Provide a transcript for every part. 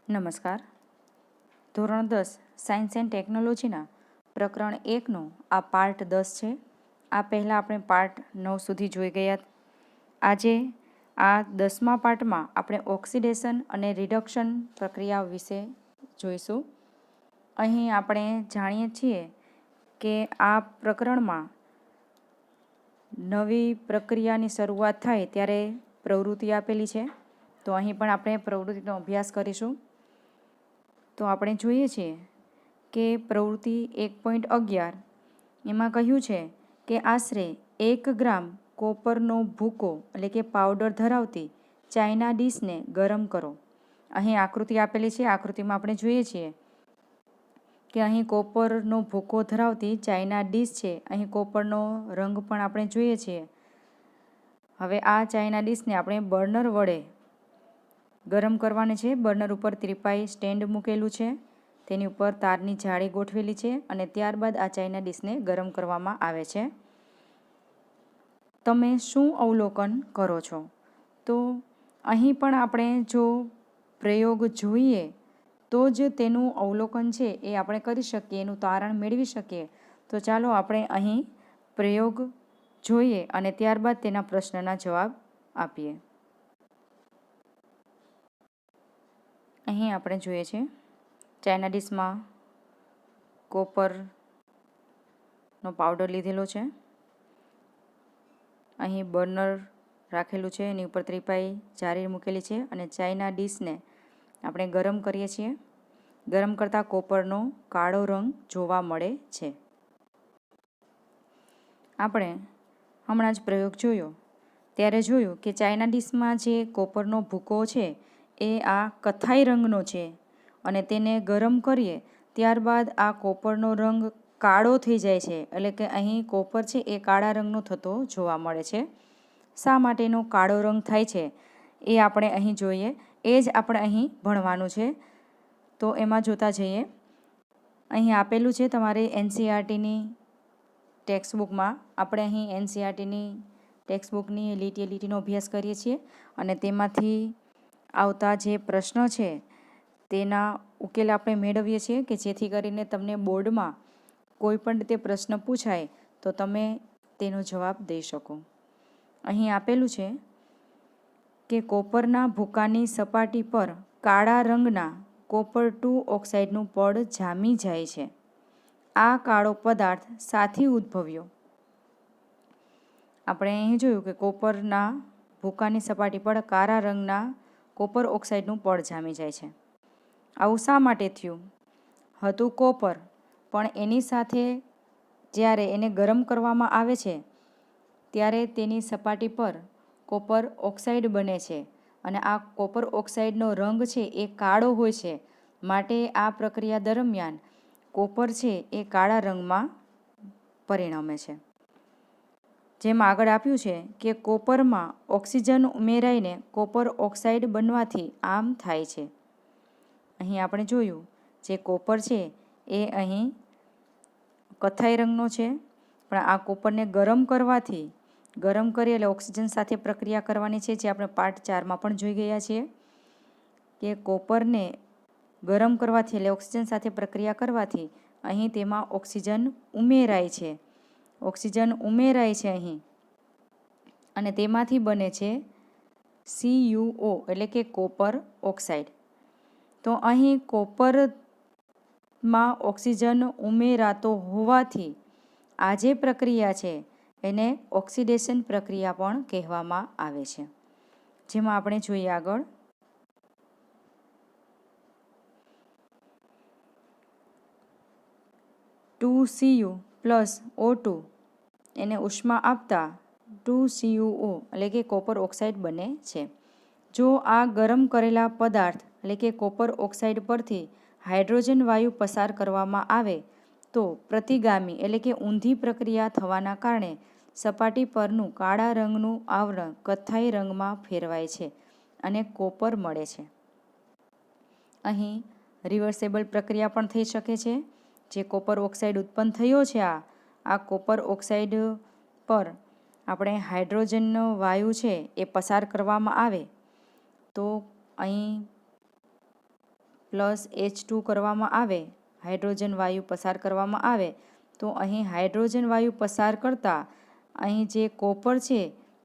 નમસ્કાર. ધોરણ 10 science and ટેકનોલોજીના પ્રકરણ 1નો આ પાર્ટ 10 છે. આ પહેલાં આપણે પાર્ટ 9 સુધી જોઈ ગયા. આજે આ 10મા પાર્ટમાં આપણે ઓક્સિડેશન અને રિડક્શન પ્રક્રિયા વિશે જોઈશું. અહીં આપણે જાણીએ છીએ કે આ પ્રકરણમાં નવી પ્રક્રિયાની શરૂઆત થાય ત્યારે પ્રવૃત્તિ આપેલી છે. તો અહીં પણ આપણે પ્રવૃત્તિનો અભ્યાસ કરીશું. તો આપણે જોઈએ છીએ કે પ્રવૃત્તિ 1.11 એમાં કહ્યું છે કે આશરે 1 ગ્રામ કોપરનો ભૂકો એટલે કે પાવડર ધરાવતી ચાઇના ડીશને ગરમ કરો. અહીં આકૃતિ આપેલી છે. આકૃતિમાં આપણે જોઈએ છીએ કે અહીં કોપરનો ભૂકો ધરાવતી ચાઇના ડીશ છે. અહીં કોપરનો રંગ પણ આપણે જોઈએ છીએ. હવે આ ચાઇના ડીશને આપણે બર્નર વડે ગરમ કરવાની છે. બર્નર ઉપર ત્રિપાઈ સ્ટેન્ડ મૂકેલું છે, તેની ઉપર તારની જાળી ગોઠવેલી છે અને ત્યારબાદ આ ચાઇના ડીશને ગરમ કરવામાં આવે છે. તમે શું અવલોકન કરો છો? તો અહીં પણ આપણે જો પ્રયોગ જોઈએ તો જ તેનું અવલોકન છે એ આપણે કરી શકીએ, એનું તારણ મેળવી શકીએ. તો ચાલો આપણે અહીં પ્રયોગ જોઈએ અને ત્યારબાદ તેના પ્રશ્નના જવાબ આપીએ. અહીં આપણે જોઈએ છે ચાઇના ડીશમાં કોપરનો પાવડર લીધેલો છે. અહીં બર્નર રાખેલું છે, એની ઉપર ત્રિપાઈ જાળી મૂકેલી છે અને ચાઇના ડીશને આપણે ગરમ કરીએ છીએ. ગરમ કરતાં કોપરનો કાળો રંગ જોવા મળે છે. આપણે હમણાં જ પ્રયોગ જોયો ત્યારે જોયું કે ચાઇના ડીશમાં જે કોપરનો ભૂકો છે એ આ કથ્થાઈ રંગનો છે અને તેને ગરમ કરીએ ત્યારબાદ આ કોપરનો રંગ કાળો થઈ જાય છે. એટલે કે અહીં કોપર છે એ કાળા રંગનો થતો જોવા મળે છે. શા માટેનો કાળો રંગ થાય છે એ આપણે અહીં જોઈએ. એ જ આપણે અહીં ભણવાનું છે. તો એમાં જોતા જઈએ. અહીં આપેલું છે તમારે એનસીઈઆરટીની ટેક્સ્ટબુકમાં. આપણે અહીં એનસીઈઆરટીની ટેક્સ્ટબુકની લીટીએ લીટીનો અભ્યાસ કરીએ છીએ અને તેમાંથી આવતા જે પ્રશ્નો છે તેના ઉકેલ આપણે મેળવીએ છીએ કે જેથી કરીને તમને બોર્ડમાં કોઈ પણ રીતે પ્રશ્ન પૂછાય તો તમે તેનો જવાબ દઈ શકો. અહીં આપેલું છે કે કોપરના ભૂકાની સપાટી પર કાળા રંગના કોપર-2 ઓક્સાઇડનું પડ જામી જાય છે. આ કાળો પદાર્થ શાથી ઉદ્ભવ્યો? આપણે અહીં જોયું કે કોપરના ભૂકાની સપાટી પર કાળા રંગના કોપર ઓક્સાઇડનું પડ જામી જાય છે. આવું શા માટે થયું? હતું કોપર, પણ એની સાથે જ્યારે એને ગરમ કરવામાં આવે છે ત્યારે તેની સપાટી પર કોપર ઓક્સાઇડ બને છે અને આ કોપર ઓક્સાઇડનો રંગ છે એ કાળો હોય છે. માટે આ પ્રક્રિયા દરમિયાન કોપર છે એ કાળા રંગમાં પરિણમે છે. જેમ આગળ આપ્યું છે કે કોપરમાં ઓક્સિજન ઉમેરાઈને કોપર ઓક્સાઇડ બનવાથી આમ થાય છે. અહીં આપણે જોયું જે કોપર છે એ અહીં કથ્થાઈ રંગનો છે, પણ આ કોપરને ગરમ કરવાથી, ગરમ કરીએ એટલે ઓક્સિજન સાથે પ્રક્રિયા કરવાની છે, જે આપણે પાર્ટ 4માં પણ જોઈ ગયા છીએ કે કોપરને ગરમ કરવાથી એટલે ઓક્સિજન સાથે પ્રક્રિયા કરવાથી અહીં તેમાં ઓક્સિજન ઉમેરાય છે. ઓક્સિજન ઉમેરાય છે અહીં અને તેમાંથી બને છે CuO એટલે કે કોપર ઓક્સાઇડ. તો અહીં કોપરમાં ઓક્સિજન ઉમેરાતો હોવાથી આ જે પ્રક્રિયા છે એને ઓક્સિડેશન પ્રક્રિયા પણ કહેવામાં આવે છે. જેમાં આપણે જોઈએ આગળ. Cu પ્લસ O2 એને ઉષ્મા આપતા 2CuO એટલે કે કોપર ઓક્સાઇડ બને છે. જો આ ગરમ કરેલા પદાર્થ એટલે કે કોપર ઓક્સાઇડ પરથી હાઇડ્રોજન વાયુ પસાર કરવામાં આવે તો પ્રતિગામી એટલે કે ઊંધી પ્રક્રિયા થવાના કારણે સપાટી પરનું કાળા રંગનું આવરણ કથ્થાઈ રંગમાં ફેરવાય છે અને કોપર મળે છે. અહીં રિવર્સેબલ પ્રક્રિયા પણ થઈ શકે છે. જે કોપર ઓક્સાઇડ ઉત્પન્ન થયો છે આ કોપર ઓક્સાઇડ પર આપણે હાઇડ્રોજનનો વાયુ છે એ પસાર કરવામાં આવે તો અહીં પ્લસ H2 કરવામાં આવે, હાઇડ્રોજન વાયુ પસાર કરવામાં આવે, તો અહીં હાઇડ્રોજન વાયુ પસાર કરતાં અહીં જે કોપર છે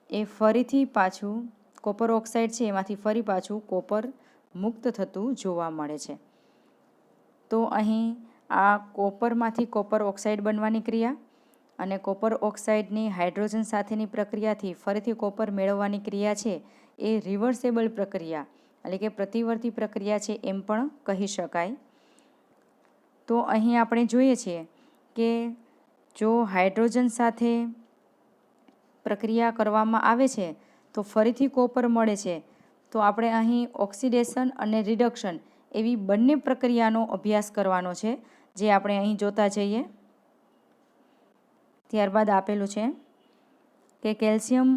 એ ફરીથી પાછું, કોપર ઓક્સાઇડ છે એમાંથી ફરી પાછું કોપર મુક્ત થતું જોવા મળે છે. તો અહીં આ કોપરમાંથી કોપર ઓક્સાઇડ બનવાની ક્રિયા અને કોપર ઓક્સાઇડની હાઇડ્રોજન સાથેની પ્રક્રિયાથી ફરીથી કોપર મેળવવાની ક્રિયા છે એ રિવર્સેબલ પ્રક્રિયા એટલે કે પ્રતિવર્તી પ્રક્રિયા છે એમ પણ કહી શકાય. તો અહીં આપણે જોઈએ છીએ કે જો હાઇડ્રોજન સાથે પ્રક્રિયા કરવામાં આવે છે તો ફરીથી કોપર મળે છે. તો આપણે અહીં ઓક્સિડેશન અને રિડક્શન એવી બંને પ્રક્રિયાનો અભ્યાસ કરવાનો છે, જે આપણે અહીં જોતા જઈએ. ત્યારબાદ આપેલું છે કે calcium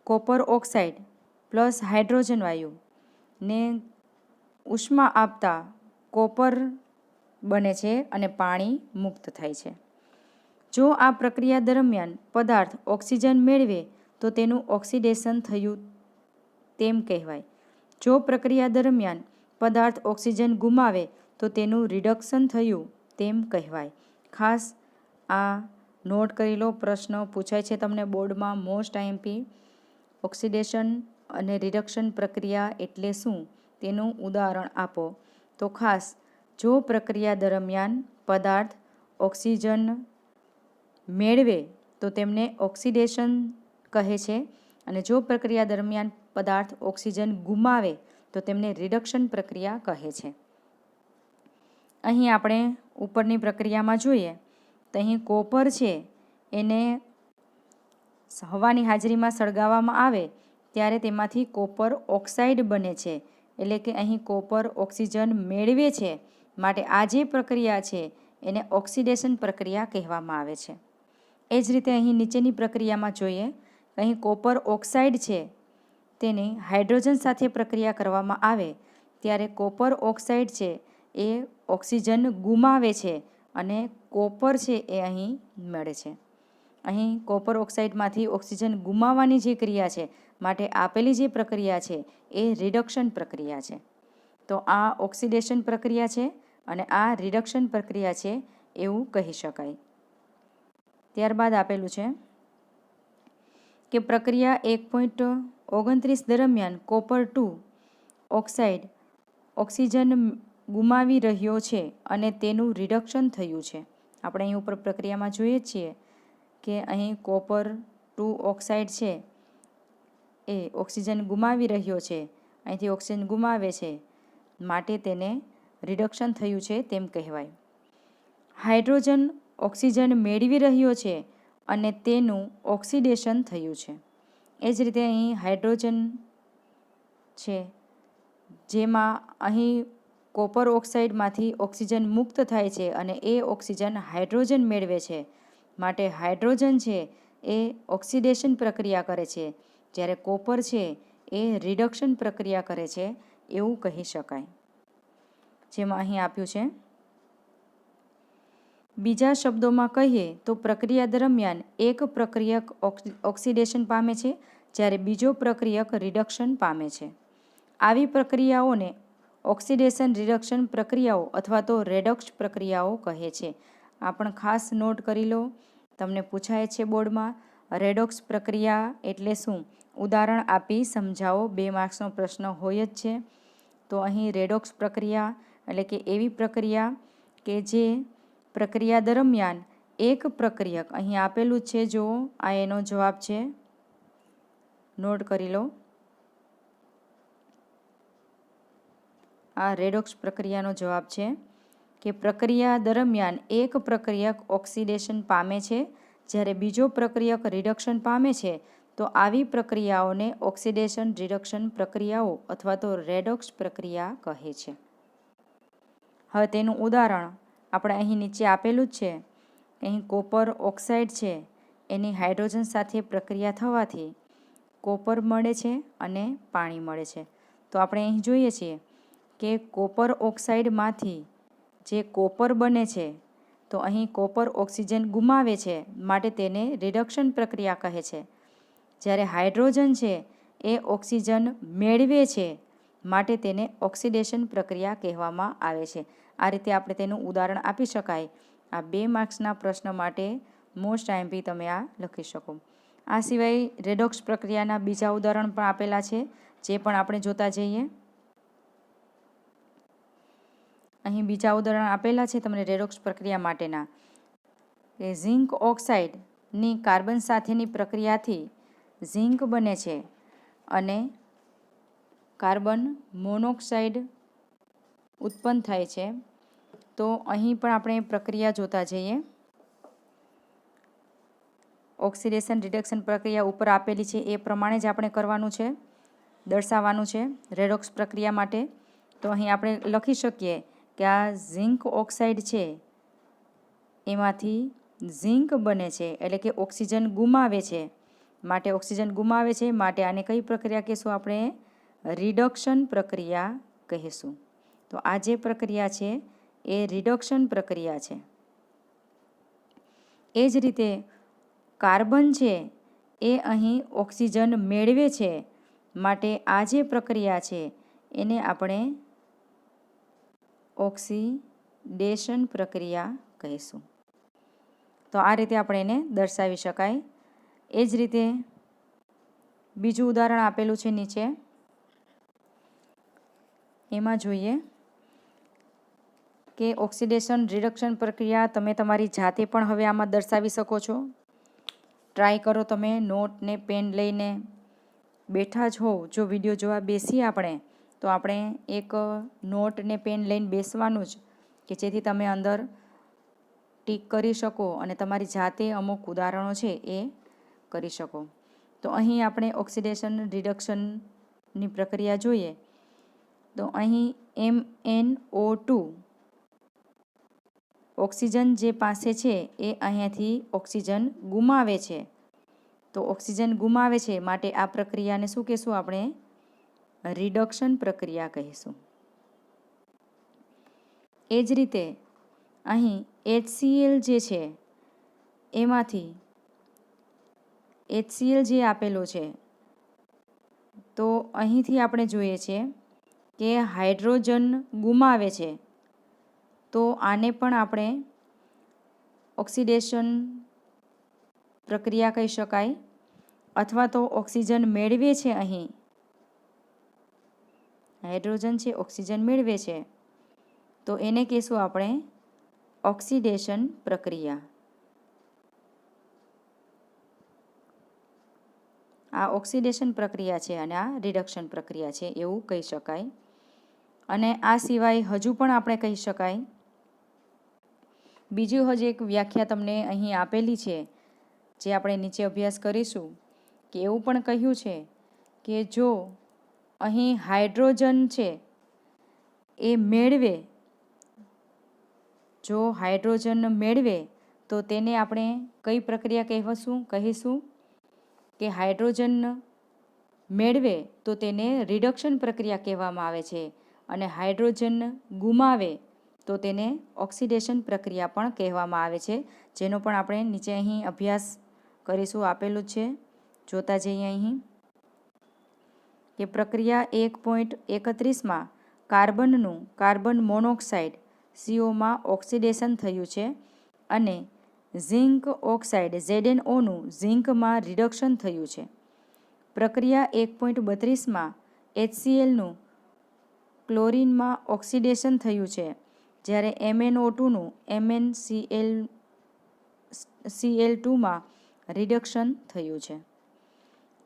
copper oxide plus hydrogen વાયુને ઉષ્મા આપતા કોપર બને છે અને પાણી મુક્ત થાય છે. જો આ પ્રક્રિયા દરમિયાન પદાર્થ ઓક્સિજન મેળવે તો તેનું ઓક્સિડેશન થયું તેમ કહેવાય. જો પ્રક્રિયા દરમિયાન પદાર્થ ઓક્સિજન ગુમાવે તો તેનું રિડક્શન થયું તેમ કહેવાય. ખાસ આ નોટ કરી લો, પ્રશ્ન પૂછાય છે તમને બોર્ડમાં મોસ્ટ આઈએમપી. ઓક્સિડેશન અને રિડક્શન પ્રક્રિયા એટલે શું તેનું ઉદાહરણ આપો. તો ખાસ જો પ્રક્રિયા દરમિયાન પદાર્થ ઓક્સિજન મેળવે તો તેમને ઓક્સિડેશન કહે છે અને જો પ્રક્રિયા દરમિયાન પદાર્થ ઓક્સિજન ગુમાવે તો તેમને રિડક્શન પ્રક્રિયા કહે છે. અહીં આપણે ઉપરની પ્રક્રિયામાં જોઈએ તો અહીં કોપર છે એને હવાની હાજરીમાં સળગાવવામાં આવે ત્યારે તેમાંથી કોપર ઓક્સાઇડ બને છે. એટલે કે અહીં કોપર ઓક્સિજન મેળવે છે, માટે આ જે પ્રક્રિયા છે એને ઓક્સિડેશન પ્રક્રિયા કહેવામાં આવે છે. એ જ રીતે અહીં નીચેની પ્રક્રિયામાં જોઈએ, અહીં કોપર ઓક્સાઇડ છે તેની હાઇડ્રોજન સાથે પ્રક્રિયા કરવામાં આવે ત્યારે કોપર ઓક્સાઇડ છે એ ઓક્સિજન ગુમાવે છે અને કોપર છે એ અહીં મળે છે. અહીં કોપર ઓક્સાઇડમાંથી ઓક્સિજન ગુમાવવાની જે ક્રિયા છે માટે આપેલી જે પ્રક્રિયા છે એ રિડક્શન પ્રક્રિયા છે. તો આ ઓક્સિડેશન પ્રક્રિયા છે અને આ રિડક્શન પ્રક્રિયા છે એવું કહી શકાય. ત્યારબાદ આપેલું છે કે પ્રક્રિયા 1.29 દરમિયાન કોપર 2 ઓક્સાઇડ ઓક્સિજન ગુમાવી રહ્યો છે અને તેનું રિડક્શન થયું છે. આપણે અહીં ઉપર પ્રક્રિયામાં જોઈએ છીએ કે અહીં કોપર 2 ઓક્સાઇડ છે એ ઓક્સિજન ગુમાવી રહ્યો છે, અહીંથી ઓક્સિજન ગુમાવે છે માટે તેને રિડક્શન થયું છે તેમ કહેવાય. હાઇડ્રોજન ઓક્સિજન મેળવી રહ્યો છે અને તેનું ઓક્સિડેશન થયું છે. એ જ રીતે અહીં હાઇડ્રોજન છે જેમાં અહીં કોપર ઓક્સાઇડમાંથી ઓક્સિજન મુક્ત થાય છે અને એ ઓક્સિજન હાઇડ્રોજન મેળવે છે માટે હાઇડ્રોજન છે એ ઓક્સિડેશન પ્રક્રિયા કરે છે, જ્યારે કોપર છે એ રિડક્શન પ્રક્રિયા કરે છે એવું કહી શકાય. જેમાં અહીં આપ્યું છે, બીજા શબ્દોમાં કહીએ તો પ્રક્રિયા દરમિયાન એક પ્રક્રિયક ઓક્સિડેશન પામે છે જ્યારે બીજો પ્રક્રિયક રિડક્શન પામે છે. આવી પ્રક્રિયાઓને ઓક્સિડેશન રિડક્શન પ્રક્રિયાઓ અથવા તો રેડોક્સ પ્રક્રિયાઓ કહે છે. આ પણ ખાસ નોટ કરી લો, તમને પૂછાય છે બોર્ડમાં રેડોક્સ પ્રક્રિયા એટલે શું, ઉદાહરણ આપી સમજાવો. 2 માર્ક્સનો પ્રશ્ન હોય જ છે. તો અહીં રેડોક્સ પ્રક્રિયા એટલે કે એવી પ્રક્રિયા કે જે પ્રક્રિયા દરમિયાન એક પ્રક્રિયક, અહીં આપેલું જ છે જો આ એનો જવાબ છે, નોટ કરી લો. આ રેડોક્સ પ્રક્રિયાનો જવાબ છે કે પ્રક્રિયા દરમિયાન એક પ્રક્રિયક ઓક્સિડેશન પામે છે જ્યારે બીજો પ્રક્રિયક રિડક્શન પામે છે. તો આવી પ્રક્રિયાઓને ઓક્સિડેશન રિડક્શન પ્રક્રિયાઓ અથવા તો રેડોક્સ પ્રક્રિયા કહે છે. હવે તેનું ઉદાહરણ આપણે અહીં નીચે આપેલું જ છે. અહીં કોપર ઓક્સાઇડ છે એની હાઇડ્રોજન સાથે પ્રક્રિયા થવાથી કોપર મળે છે અને પાણી મળે છે. તો આપણે અહીં જોઈએ છીએ કે કોપર ઓક્સાઇડમાંથી જે કોપર બને છે તો અહીં કોપર ઓક્સિજન ગુમાવે છે માટે તેને રિડક્શન પ્રક્રિયા કહે છે. જ્યારે હાઇડ્રોજન છે એ ઓક્સિજન મેળવે છે માટે તેને ઓક્સિડેશન પ્રક્રિયા કહેવામાં આવે છે. આ રીતે આપણે તેનું ઉદાહરણ આપી શકાય. આ 2 માર્ક્સના પ્રશ્ન માટે મોસ્ટ આઈએમપી તમે આ લખી શકો. આ સિવાય રેડોક્સ પ્રક્રિયાના બીજા ઉદાહરણ પણ આપેલા છે, જે પણ આપણે જોતા જઈએ. અહીં બીજા ઉદાહરણ આપેલા છે તમને રેડોક્સ પ્રક્રિયા માટેના. કે ઝિંક ઓક્સાઇડની કાર્બન સાથેની પ્રક્રિયાથી ઝિંક બને છે અને કાર્બન મોનોક્સાઇડ ઉત્પન્ન થાય છે. તો અહીં પણ આપણે પ્રક્રિયા જોતા જઈએ. ઓક્સિડેશન રિડક્શન પ્રક્રિયા ઉપર આપેલી છે એ પ્રમાણે જ આપણે કરવાનું છે, દર્શાવવાનું છે રેડોક્સ પ્રક્રિયા માટે. તો અહીં આપણે લખી શકીએ કે આ ઝિંક ઓક્સાઇડ છે એમાંથી ઝિંક બને છે, એટલે કે ઓક્સિજન ગુમાવે છે. માટે ઓક્સિજન ગુમાવે છે માટે આને કઈ પ્રક્રિયા કહીશું આપણે? રિડક્શન પ્રક્રિયા કહીશું. તો આ જે પ્રક્રિયા છે એ રિડક્શન પ્રક્રિયા છે. એ જ રીતે કાર્બન છે એ અહીં ઓક્સિજન મેળવે છે, માટે આ જે પ્રક્રિયા છે એને આપણે ઓક્સિડેશન પ્રક્રિયા કહીશું. તો આ રીતે આપણે એને દર્શાવી શકાય. એ જ રીતે બીજું ઉદાહરણ આપેલું છે નીચે. એમાં જોઈએ કે ઓક્સિડેશન રિડક્શન પ્રક્રિયા તમે તમારી જાતે પણ હવે આમાં દર્શાવી શકો છો. ટ્રાય કરો તમે નોટ ને પેન લઈને બેઠા જ હોવ. જો વિડીયો જોવા બેસીએ આપણે તો આપણે એક નોટ ને પેન લઈને બેસવાનું જ, કે જેથી તમે અંદર ટીક કરી શકો અને તમારી જાતે અમુક ઉદાહરણો છે એ કરી શકો. તો અહીં આપણે ઓક્સિડેશન રિડક્શનની પ્રક્રિયા જોઈએ. તો અહીં MnO2 ઓક્સિજન જે પાસે છે એ અહીંયાથી ઓક્સિજન ગુમાવે છે. તો ઓક્સિજન ગુમાવે છે માટે આ પ્રક્રિયાને શું કહીશું આપણે? રિડક્શન પ્રક્રિયા કહીશું. એ જ રીતે અહીં HCl જે છે એમાંથી HCl જે આપેલો છે, તો અહીંથી આપણે જોઈએ છે કે હાઇડ્રોજન ગુમાવે છે. તો આને પણ આપણે ઓક્સિડેશન પ્રક્રિયા કહી શકાય. અથવા તો ઓક્સિજન મેળવે છે, અહીં હાઇડ્રોજન છે ઓક્સિજન મેળવે છે, તો એને કહીશું આપણે ઓક્સિડેશન પ્રક્રિયા. આ ઓક્સિડેશન પ્રક્રિયા છે અને આ રિડક્શન પ્રક્રિયા છે એવું કહી શકાય. અને આ સિવાય હજુ પણ આપણે કહી શકાય, બીજું હજી એક વ્યાખ્યા તમને અહીં આપેલી છે જે આપણે નીચે અભ્યાસ કરીશું. કે એવું પણ કહ્યું છે કે જો અહીં હાઇડ્રોજન છે એ મેળવે, જો હાઇડ્રોજન મેળવે તો તેને આપણે કઈ પ્રક્રિયા કહીશું? કે હાઇડ્રોજન મેળવે તો તેને રિડક્શન પ્રક્રિયા કહેવામાં આવે છે. અને હાઇડ્રોજન ગુમાવે તો તેને ઓક્સિડેશન પ્રક્રિયા પણ કહેવામાં આવે છે, જેનો પણ આપણે નીચે અહીં અભ્યાસ કરીશું, આપેલું છે. જોતા જઈએ અહીં કે પ્રક્રિયા 1.31માં કાર્બનનું કાર્બન મોનોક્સાઇડ CO માં ઓક્સિડેશન થયું છે અને ઝિંક ઓક્સાઇડ ZnOનું ઝિંકમાં રિડક્શન થયું છે. પ્રક્રિયા 1.32માં HClનું ક્લોરીનમાં ઓક્સિડેશન થયું છે, જ્યારે MnO2નું MnCl2માં રિડક્શન થયું છે.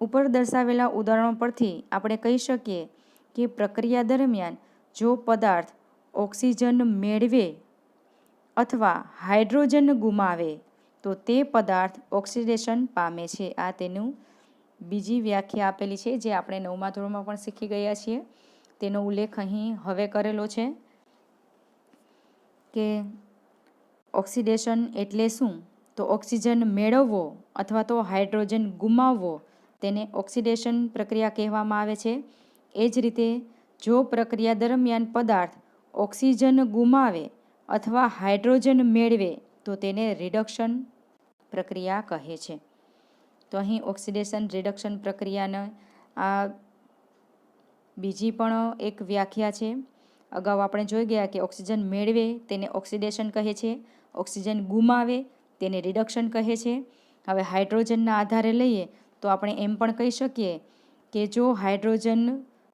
ઉપર દર્શાવેલા ઉદાહરણો પરથી આપણે કહી શકીએ કે પ્રક્રિયા દરમિયાન જો પદાર્થ ઓક્સિજન મેળવે અથવા હાઇડ્રોજન ગુમાવે તો તે પદાર્થ ઓક્સિડેશન પામે છે. આ તેનું બીજી વ્યાખ્યા આપેલી છે, જે આપણે 9મા ધોરણમાં પણ શીખી ગયા છીએ. તેનો ઉલ્લેખ અહીં હવે કરેલો છે કે ઓક્સિડેશન એટલે શું? તો ઓક્સિજન મેળવવો અથવા તો હાઇડ્રોજન ગુમાવવો તેને ઓક્સિડેશન પ્રક્રિયા કહેવામાં આવે છે. એ જ રીતે જો પ્રક્રિયા દરમિયાન પદાર્થ ઓક્સિજન ગુમાવે અથવા હાઇડ્રોજન મેળવે તો તેને રિડક્શન પ્રક્રિયા કહે છે. તો અહીં ઓક્સિડેશન રિડક્શન પ્રક્રિયાને આ બીજી પણ એક વ્યાખ્યા છે. અગાઉ આપણે જોઈ ગયા કે ઓક્સિજન મેળવે તેને ઓક્સિડેશન કહે છે, ઓક્સિજન ગુમાવે તેને રિડક્શન કહે છે. હવે હાઇડ્રોજનના આધારે લઈએ તો આપણે એમ પણ કહી શકીએ કે જો હાઇડ્રોજન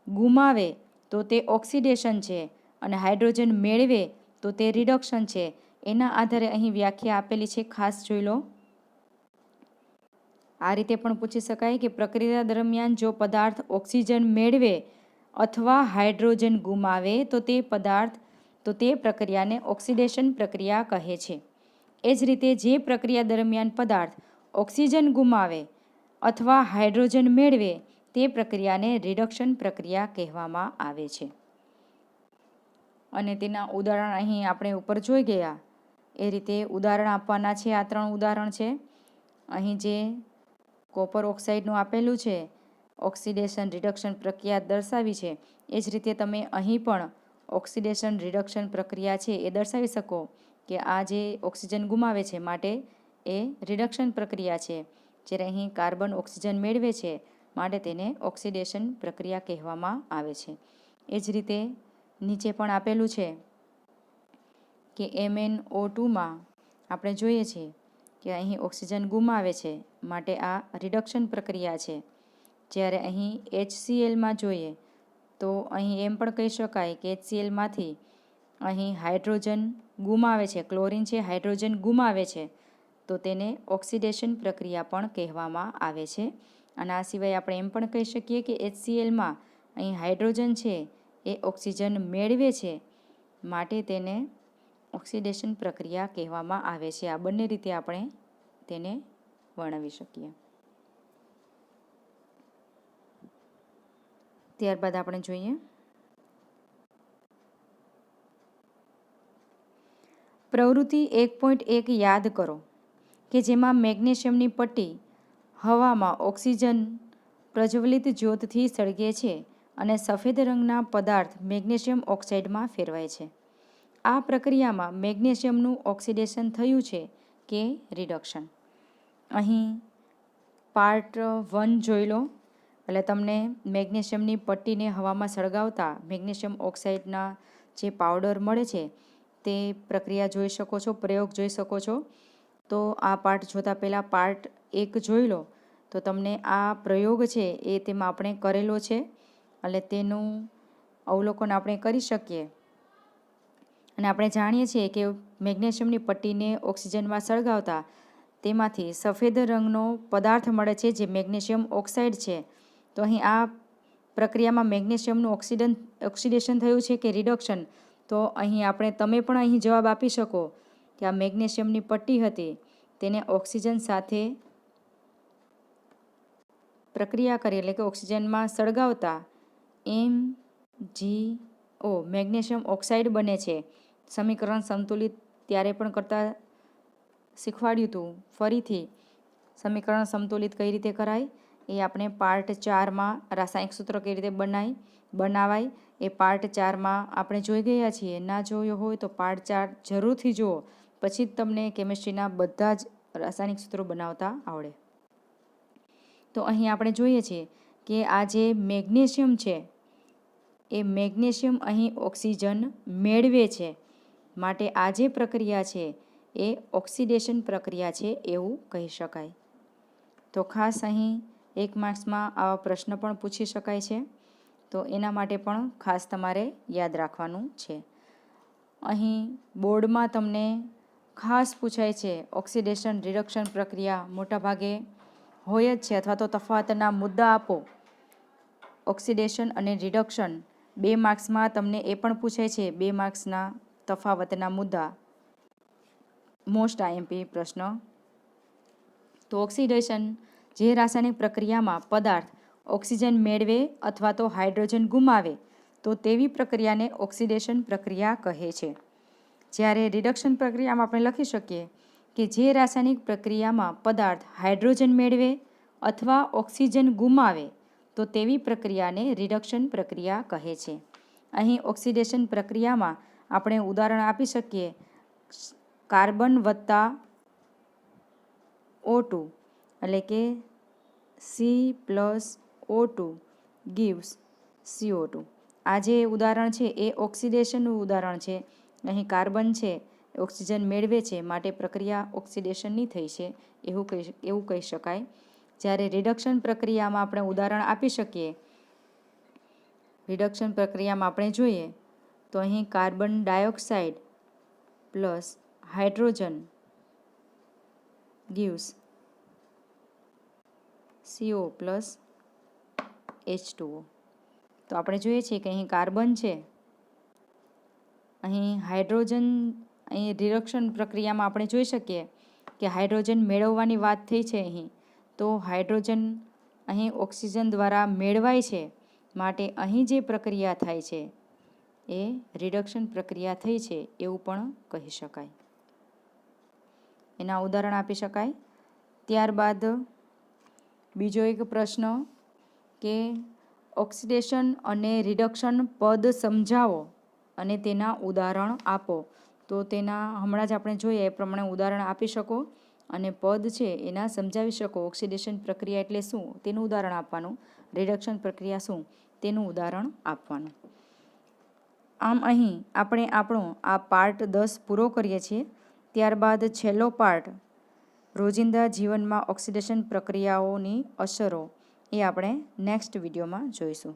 ગુમાવે તો તે ઓક્સિડેશન છે અને હાઇડ્રોજન મેળવે તો તે રિડક્શન છે. એના આધારે અહીં વ્યાખ્યા આપેલી છે, ખાસ જોઈ લો. આ રીતે પણ પૂછી શકાય કે પ્રક્રિયા દરમિયાન જો પદાર્થ ઓક્સિજન મેળવે અથવા હાઇડ્રોજન ગુમાવે તો તે પ્રક્રિયાને ઓક્સિડેશન પ્રક્રિયા કહે છે. એ જ રીતે જે પ્રક્રિયા દરમિયાન પદાર્થ ઓક્સિજન ગુમાવે અથવા હાઇડ્રોજન મેળવે તે પ્રક્રિયાને રિડક્શન પ્રક્રિયા કહેવામાં આવે છે. અને તેના ઉદાહરણ અહીં આપણે ઉપર જોઈ ગયા એ રીતે ઉદાહરણ આપવાના છે. આ 3 ઉદાહરણ છે. અહીં જે કોપર ઓક્સાઇડનું આપેલું છે, ઓક્સિડેશન રિડક્શન પ્રક્રિયા દર્શાવી છે. એ જ રીતે તમે અહીં પણ ઓક્સિડેશન રિડક્શન પ્રક્રિયા છે એ દર્શાવી શકો કે આ જે ઓક્સિજન ગુમાવે છે માટે એ રિડક્શન પ્રક્રિયા છે. જ્યારે અહીં કાર્બન ઓક્સિજન મેળવે છે માટે તેને ઓક્સિડેશન પ્રક્રિયા કહેવામાં આવે છે. એ જ રીતે નીચે પણ આપેલું છે કે MnO2માં આપણે જોઈએ છીએ કે અહીં ઓક્સિજન ગુમાવે છે માટે આ રિડક્શન પ્રક્રિયા છે. જ્યારે અહીં HClમાં જોઈએ તો અહીં એમ પણ કહી શકાય કે HClમાંથી અહીં હાઇડ્રોજન ગુમાવે છે, ક્લોરીન છે હાઇડ્રોજન ગુમાવે છે તો તેને ઓક્સિડેશન પ્રક્રિયા પણ કહેવામાં આવે છે. અને આ સિવાય આપણે એમ પણ કહી શકીએ કે HClમાં અહીં હાઇડ્રોજન છે એ ઓક્સિજન મેળવે છે માટે તેને ઓક્સિડેશન પ્રક્રિયા કહેવામાં આવે છે. આ બંને રીતે આપણે તેને વર્ણવી શકીએ. ત્યારબાદ આપણે જોઈએ પ્રવૃત્તિ 1.1 યાદ કરો કે જેમાં મેગ્નેશિયમની પટ્ટી હવામાં ઓક્સિજન પ્રજ્વલિત જ્યોતથી સળગે છે અને સફેદ રંગના પદાર્થ મેગ્નેશિયમ ઓક્સાઇડમાં ફેરવાય છે. આ પ્રક્રિયામાં મેગ્નેશિયમનું ઓક્સિડેશન થયું છે કે રિડક્શન. અહીં પાર્ટ 1 જોઈ લો એટલે તમને મેગ્નેશિયમની પટ્ટીને હવામાં સળગાવતા મેગ્નેશિયમ ઓક્સાઇડના જે પાવડર મળે છે તે પ્રક્રિયા જોઈ શકો છો, પ્રયોગ જોઈ શકો છો. તો આ પાર્ટ જોતાં પહેલાં પાર્ટ 1 જોઈ લો તો તમને આ પ્રયોગ છે એ તેમાં આપણે કરેલો છે એટલે તેનું અવલોકન આપણે કરી શકીએ. અને આપણે જાણીએ છીએ કે મેગ્નેશિયમની પટ્ટીને ઓક્સિજનમાં સળગાવતા તેમાંથી સફેદ રંગનો પદાર્થ મળે છે જે મેગ્નેશિયમ ઓક્સાઇડ છે. તો અહીં આ પ્રક્રિયામાં મેગ્નેશિયમનું ઓક્સિડેશન થયું છે કે રિડક્શન, તો અહીં તમે પણ અહીં જવાબ આપી શકો કે આ મેગ્નેશિયમની પટ્ટી હતી તેને ઓક્સિજન સાથે પ્રક્રિયા કરી એટલે કે ઓક્સિજનમાં સળગાવતા MgO મેગ્નેશિયમ ઓક્સાઇડ બને છે. સમીકરણ સંતુલિત ત્યારે પણ કરતાં શીખવાડ્યું હતું. ફરીથી સમીકરણ સંતુલિત કઈ રીતે કરાય એ આપણે પાર્ટ 4માં રાસાયણિક સૂત્ર કઈ રીતે બનાવાય એ પાર્ટ 4માં આપણે જોઈ ગયા છીએ. ના જોયો હોય તો પાર્ટ 4 જરૂરથી જુઓ, પછી જ તમને કેમિસ્ટ્રીના બધા જ રાસાયણિક સૂત્રો બનાવતા આવડે. તો અહીં આપણે જોઈએ છીએ કે આ જે મેગ્નેશિયમ છે એ મેગ્નેશિયમ અહીં ઓક્સિજન મેળવે છે માટે આ જે પ્રક્રિયા છે એ ઓક્સિડેશન પ્રક્રિયા છે એવું કહી શકાય. તો ખાસ અહીં 1 માર્ક્સમાં આવા પ્રશ્ન પણ પૂછી શકાય છે, તો એના માટે પણ ખાસ તમારે યાદ રાખવાનું છે. અહીં બોર્ડમાં તમને ખાસ પૂછાય છે ઓક્સિડેશન રિડક્શન પ્રક્રિયા મોટાભાગે હોય જ છે, અથવા તો તફાવતના મુદ્દા આપો. ઓક્સિડેશન અને રિડક્શન 2 માર્ક્સમાં તમને એ પણ પૂછાય છે. 2 માર્ક્સના તફાવતના મુદ્દા મોસ્ટ આઈએમપી પ્રશ્ન. તો ઓક્સિડેશન જે રાસાયણિક પ્રક્રિયામાં પદાર્થ ઓક્સિજન મેળવે અથવા તો હાઇડ્રોજન ગુમાવે તો તેવી પ્રક્રિયાને ઓક્સિડેશન પ્રક્રિયા કહે છે. જ્યારે રિડક્શન પ્રક્રિયામાં આપણે લખી શકીએ કે જે રાસાયણિક પ્રક્રિયામાં પદાર્થ હાઇડ્રોજન મેળવે અથવા ઓક્સિજન ગુમાવે તો તેવી પ્રક્રિયાને રિડક્શન પ્રક્રિયા કહે છે. અહીં ઓક્સિડેશન પ્રક્રિયામાં આપણે ઉદાહરણ આપી શકીએ કાર્બન વત્તા O2 એટલે કે C+O2 gives CO2. આ જે ઉદાહરણ છે એ ઓક્સિડેશનનું ઉદાહરણ છે. અહીં કાર્બન છે ઓક્સિજન મેળવે છે, માટે પ્રક્રિયા ઓક્સિડેશનની થઈ છે એવું કહી શકાય. જ્યારે રિડક્શન પ્રક્રિયામાં આપણે ઉદાહરણ આપી શકીએ, રિડક્શન પ્રક્રિયામાં આપણે જોઈએ તો અહીં carbon dioxide plus hydrogen gives CO plus H2O. તો આપણે જોઈએ છીએ કે અહીં કાર્બન છે, અહીં હાઇડ્રોજન, અહીં રિડક્શન પ્રક્રિયામાં આપણે જોઈ શકીએ કે હાઇડ્રોજન મેળવવાની વાત થઈ છે અહીં, તો હાઇડ્રોજન અહીં ઓક્સિજન દ્વારા મેળવાય છે, માટે અહીં જે પ્રક્રિયા થાય છે એ રિડક્શન પ્રક્રિયા થઈ છે એવું પણ કહી શકાય. એના ઉદાહરણ આપી શકાય. ત્યારબાદ બીજો એક પ્રશ્ન કે ઓક્સિડેશન અને રિડક્શન પદ સમજાવો અને તેના ઉદાહરણ આપો. તો તેના હમણાં જ આપણે જોઈએ એ પ્રમાણે ઉદાહરણ આપી શકો અને પદ છે એના સમજાવી શકો. ઓક્સિડેશન પ્રક્રિયા એટલે શું તેનું ઉદાહરણ આપવાનું, રિડક્શન પ્રક્રિયા શું તેનું ઉદાહરણ આપવાનું. આમ અહીં આપણે આપણો આ પાર્ટ 10 પૂરો કરીએ છીએ. ત્યારબાદ છેલ્લો પાર્ટ રોજિંદા જીવનમાં ઓક્સિડેશન પ્રક્રિયાઓની અસરો એ આપણે નેક્સ્ટ વિડીયોમાં જોઈશું.